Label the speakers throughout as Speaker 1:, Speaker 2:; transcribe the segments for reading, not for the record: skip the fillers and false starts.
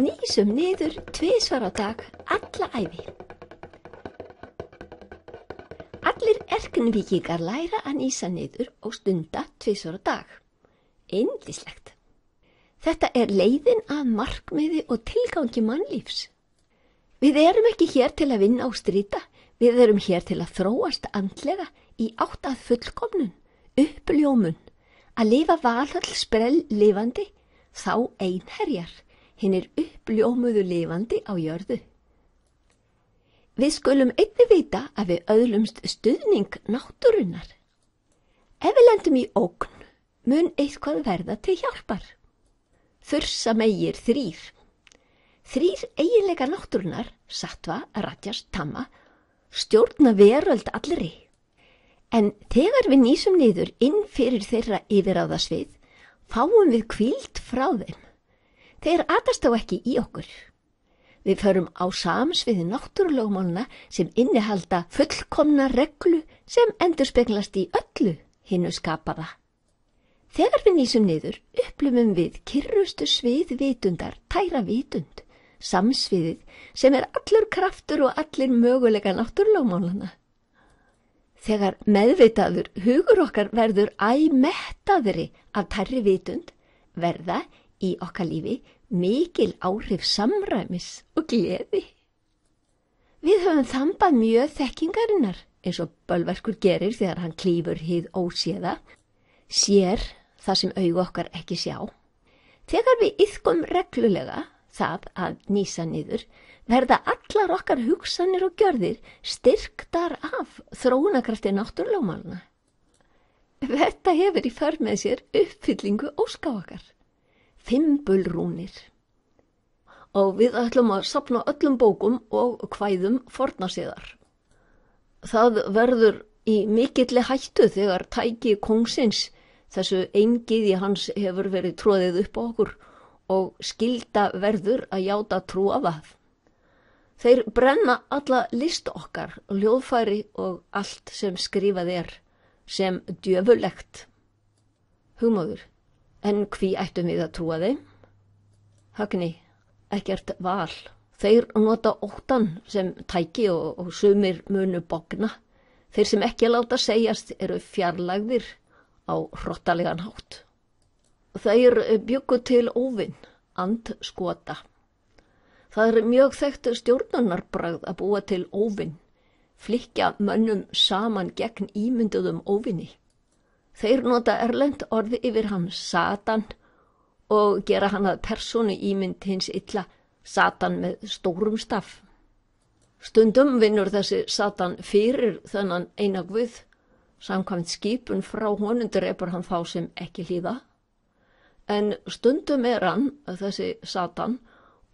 Speaker 1: nýsum niður 2 á dag alla ævi. Allir erkenvíkingar læra að nýsa niður og stunda 2 á dag. Yndislegt. Þetta leiðin að markmiði og tilgangi mannlífs. Við erum ekki hér til að vinna og stríta, við erum hér til að þróast andlega í átt að fullkomnun, uppljómun, að lifa valhöll sprell lifandi, þá einherjar, hinir uppljómuðu lifandi á jörðu. Við skulum einnig vita að við öðlumst stuðning náttúrunnar. Ef við lendum í ógn, mun eitthvað verða til hjálpar. Þursa megir 3. 3 eiginleika náttúrunnar, sattva, rajas, tamma, stjórna veröld allri. En þegar við nýsum niður inn fyrir þeirra yfirráðasvið, fáum við hvíld frá þeim. Þeir atast þá ekki í okkur. Við förum á samsviði náttúrulögmálna sem innihalda fullkomna reglu sem endurspeglast í öllu hinu skapaða. Þegar við nýsum niður, upplifum við kyrrustu svið vitundar, tæra vitund, samsviðið sem allur kraftur og allir möguleika náttúrulögmálana. Þegar meðvitaður hugur okkar verður mettaðri af tærri vitund, verða í okkar lífi mikil áhrif samræmis og gleði. Við höfum þambað mjög þekkingarinnar, eins og Bölverkur gerir þegar hann klífur hið óséða, sér það sem augu okkar ekki sjá. Þegar við iðkum reglulega það að nýsa niður, verða allar okkar hugsanir og gjörðir styrktar af þróunarkrafti náttúrulögmálna. Þetta hefur í för með sér uppfyllingu óska okkar. Fimbulrúnir. Og við ætlum að safna öllum bókum og kvæðum fornasiðar. Það verður í mikilli hættu þegar tæki kóngsins, þessu eingiði hans hefur verið troðið upp á okkur og skylda verður að játa trú af það. Þeir brenna alla list okkar, ljóðfæri og allt sem skrifað sem djöfulegt. Hugmóður, en hví ættum við að trúa þeim? Högni, ekkert val. Þeir nota óttan sem tæki og sumir munu bogna. Þeir sem ekki láta segjast eru fjarlægðir á hrottalegan hátt. Þeir bjuggu til óvinn, andskota. Það mjög þekkt stjórnunarbragð að búa til óvinn, flykkja mönnum saman gegn ímynduðum óvinni. Þeir nota erlent orði yfir hann Satan og gera hann að persónu ímynd hins illa, Satan með stórum staf. Stundum vinnur þessi Satan fyrir þennan eina guð, samkvæmt skipun frá honum drepur hann þá sem ekki hlýða. En stundum hann, þessi Satan,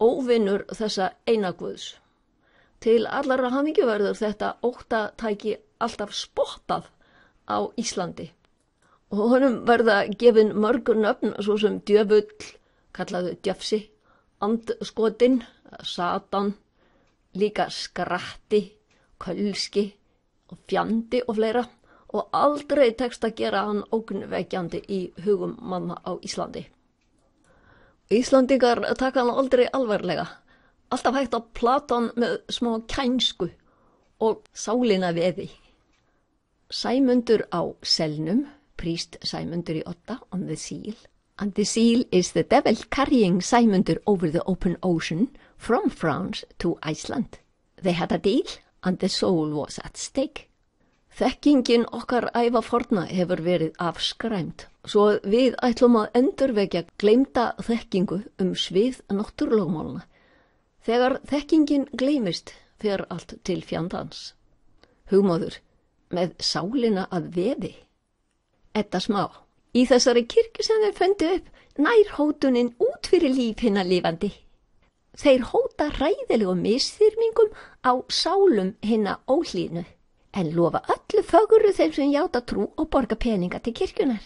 Speaker 1: óvinnur þessa eina guðs. Til allara hamingju verður þetta óttatæki alltaf spottað á Íslandi. Og honum verða gefin mörg nöfn svo sem djöfull, kallaðu djöfsi, andskotinn, Satan, líka skratti, kölski og fjandi og fleira, og aldrei tekst að gera hann ógnvekjandi í hugum manna á Íslandi. Íslandingar taka hann aldrei alvarlega, alltaf hægt að plata hann með smá kænsku og sálina veði. Sæmundur á selnum, priest Sæmundur í Odda on the seal, and the seal is the devil carrying Sæmundur over the open ocean from France to Iceland. They had a deal and the soul was at stake. Þekkingin okkar æva forna hefur verið afskræmt, svo við ætlum að endurvekja gleymda þekkingu svið náttúrulögmálna. Þegar þekkingin gleymist fer allt til fjandans. Hugmóður, með sálina að veði. Edda smá. Í þessari kirkju sem þeir fundu upp, nær hótunin út fyrir líf hinna lifandi. Þeir hóta hræðilegum misþyrmingum á sálum hinna óhlýðnu, en lofa öllu fögru þeim sem játa trú og borga peninga til kirkjunar.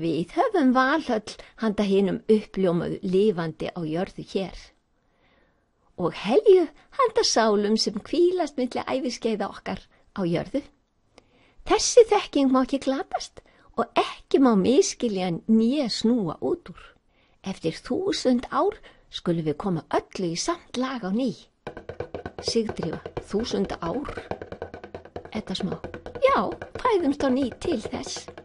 Speaker 1: Við höfum valhöll handa hinum uppljómuðu lifandi á jörðu hér. Og helju handa sálum sem hvílast milli æviskeiða okkar á jörðu. Þessi þekking má ekki glatast og ekki má miskilja né snúa út úr. Eftir 1000 ár Skulum við koma öllu í samt lag á ný? Sigdrífa, 1000 ár. Edda smá. Já, fæðumst á ný til þess.